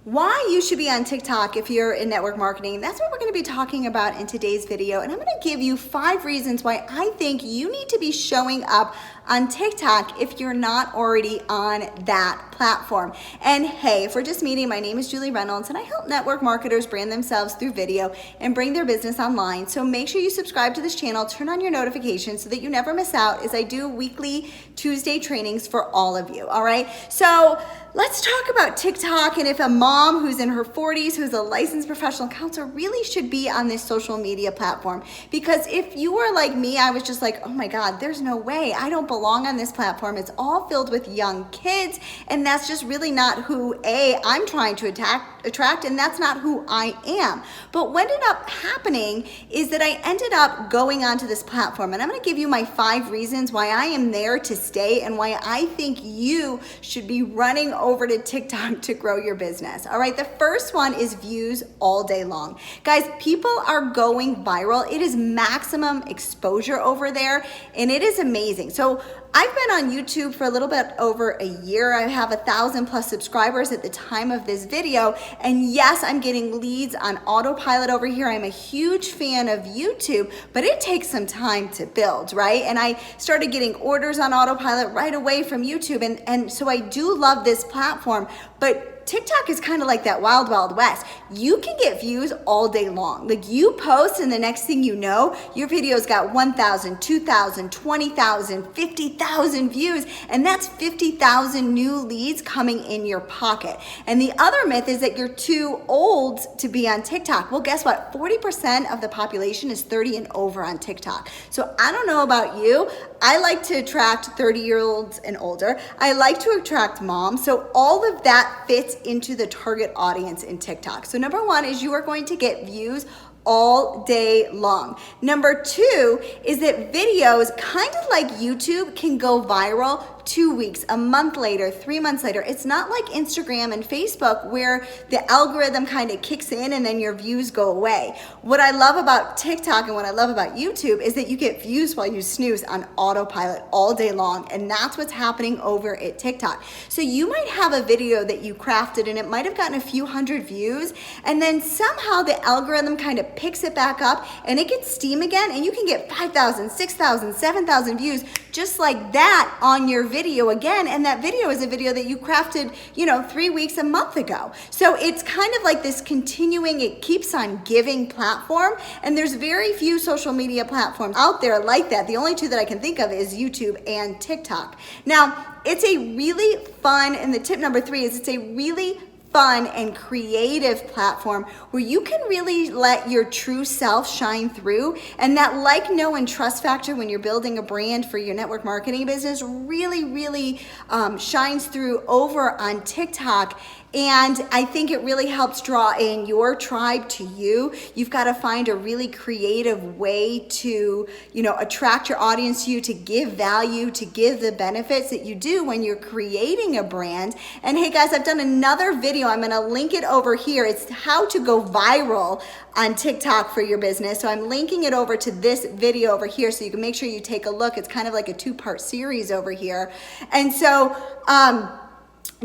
Why you should be on TikTok if you're in network marketing. That's what we're going to be talking about in today's video. And I'm going to give you 5 reasons why I think you need to be showing up on TikTok if you're not already on that platform. And hey, if we're just meeting, my name is Julie Reynolds and I help network marketers brand themselves through video and bring their business online. So make sure you subscribe to this channel, turn on your notifications so that you never miss out as I do weekly Tuesday trainings for all of you. All right. So let's talk about TikTok and if a mom who's in her 40s, who's a licensed professional counselor, really should be on this social media platform. Because if you were like me, I was just like, oh my God, there's no way. I don't belong on this platform. It's all filled with young kids. And that's just really not who I'm trying to attract, and that's not who I am. But what ended up happening is that I ended up going onto this platform. And I'm going to give you my 5 reasons why I am there to stay and why I think you should be running over to TikTok to grow your business. All right, the first one is views all day long. Guys, people are going viral. It is maximum exposure over there and it is amazing. So I've been on YouTube for a little bit over a year. I have 1,000+ subscribers at the time of this video. And yes, I'm getting leads on autopilot over here. I'm a huge fan of YouTube, but it takes some time to build, right? And I started getting orders on autopilot right away from YouTube. And so I do love this platform, but TikTok is kind of like that wild, wild west. You can get views all day long. Like you post and the next thing you know, your video's got 1,000, 2,000, 20,000, 50,000 views. And that's 50,000 new leads coming in your pocket. And the other myth is that you're too old to be on TikTok. Well, guess what? 40% of the population is 30 and over on TikTok. So I don't know about you. I like to attract 30-year-olds and older. I like to attract moms. So all of that fits into the target audience in TikTok. So number 1 is you are going to get views all day long. Number 2 is that videos, kind of like YouTube, can go viral 2 weeks, a month later, 3 months later. It's not like Instagram and Facebook where the algorithm kind of kicks in and then your views go away. What I love about TikTok and what I love about YouTube is that you get views while you snooze on autopilot all day long. And that's what's happening over at TikTok. So you might have a video that you crafted and it might have gotten a few hundred views. And then somehow the algorithm kind of picks it back up and it gets steam again. And you can get 5,000, 6,000, 7,000 views just like that on your video again. And that video is a video that you crafted, 3 weeks, a month ago. So it's kind of like this continuing, it keeps on giving platform. And there's very few social media platforms out there like that. The only 2 that I can think of is YouTube and TikTok. Now, it's a really fun, and the tip number 3 is it's a really fun and creative platform where you can really let your true self shine through. And that like, know, and trust factor when you're building a brand for your network marketing business really shines through over on TikTok. And I think it really helps draw in your tribe to you. You've got to find a really creative way to, attract your audience to you, to give value, to give the benefits that you do when you're creating a brand. And hey guys, I've done another video. I'm going to link it over here. It's how to go viral on TikTok for your business. So I'm linking it over to this video over here so you can make sure you take a look. It's kind of like a 2-part series over here. And so,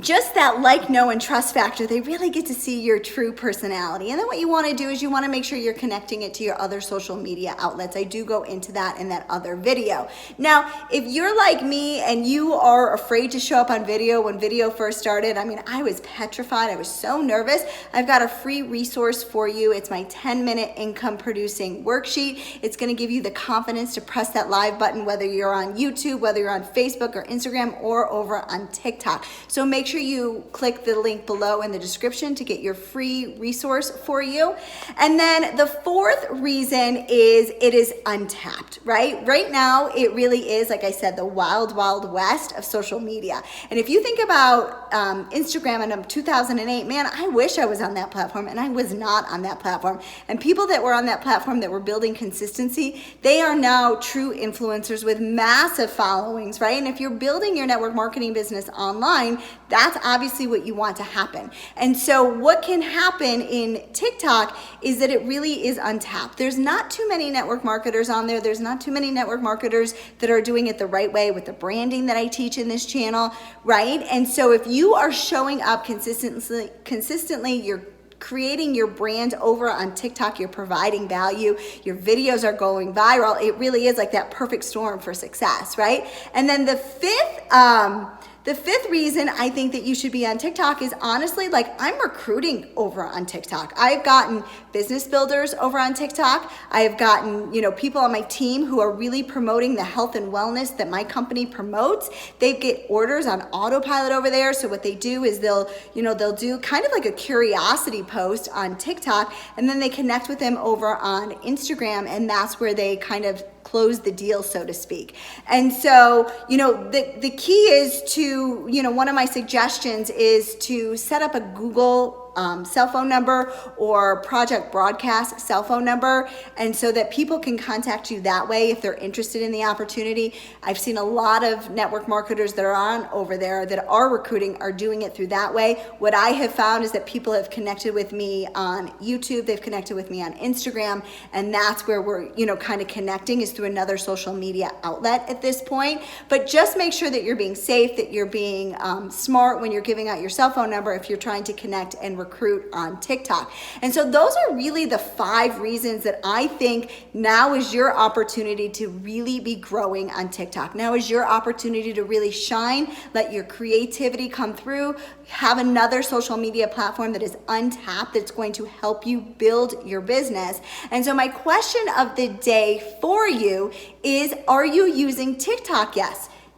just that like, know, and trust factor, they really get to see your true personality. And then what you want to do is you want to make sure you're connecting it to your other social media outlets. I do go into that in that other video. Now, if you're like me and you are afraid to show up on video when video first started, I was petrified. I was so nervous. I've got a free resource for you. It's my 10-minute income producing worksheet. It's going to give you the confidence to press that live button, whether you're on YouTube, whether you're on Facebook or Instagram or over on TikTok. So make sure you click the link below in the description to get your free resource for you. And then the 4th reason is it is untapped, right? Right now, it really is, like I said, the wild, wild west of social media. And if you think about Instagram in 2008, man, I wish I was on that platform, and I was not on that platform. And people that were on that platform that were building consistency, they are now true influencers with massive followings, right? And if you're building your network marketing business online, that's obviously what you want to happen. And so what can happen in TikTok is that it really is untapped. There's not too many network marketers on there. There's not too many network marketers that are doing it the right way with the branding that I teach in this channel, right? And so if you you are showing up consistently, you're creating your brand over on TikTok, you're providing value, your videos are going viral, it really is like that perfect storm for success, right? And then the fifth reason I think that you should be on TikTok is honestly, like, I'm recruiting over on TikTok. I've gotten business builders over on TikTok. I've gotten, people on my team who are really promoting the health and wellness that my company promotes. They get orders on autopilot over there. So what they do is they'll do kind of like a curiosity post on TikTok, and then they connect with them over on Instagram, and that's where they kind of close the deal, so to speak. And so, the key is to, one of my suggestions is to set up a Google cell phone number or Project Broadcast cell phone number, and so that people can contact you that way if they're interested in the opportunity. I've seen a lot of network marketers that are on over there that are recruiting are doing it through that way. What I have found is that people have connected with me on YouTube, they've connected with me on Instagram, and that's where we're, kind of connecting, is through another social media outlet at this point. But just make sure that you're being safe, that you're being smart when you're giving out your cell phone number if you're trying to connect and recruit on TikTok. And so those are really the 5 reasons that I think now is your opportunity to really be growing on TikTok. Now is your opportunity to really shine, let your creativity come through, have another social media platform that is untapped, that's going to help you build your business. And so my question of the day for you is, are you using TikTok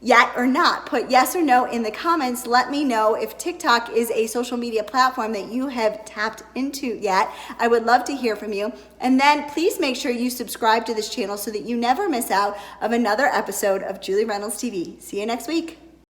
yet or not? Put yes or no in the comments. Let me know if TikTok is a social media platform that you have tapped into yet. I would love to hear from you. And then please make sure you subscribe to this channel so that you never miss out of another episode of Julie Reynolds TV. See you next week.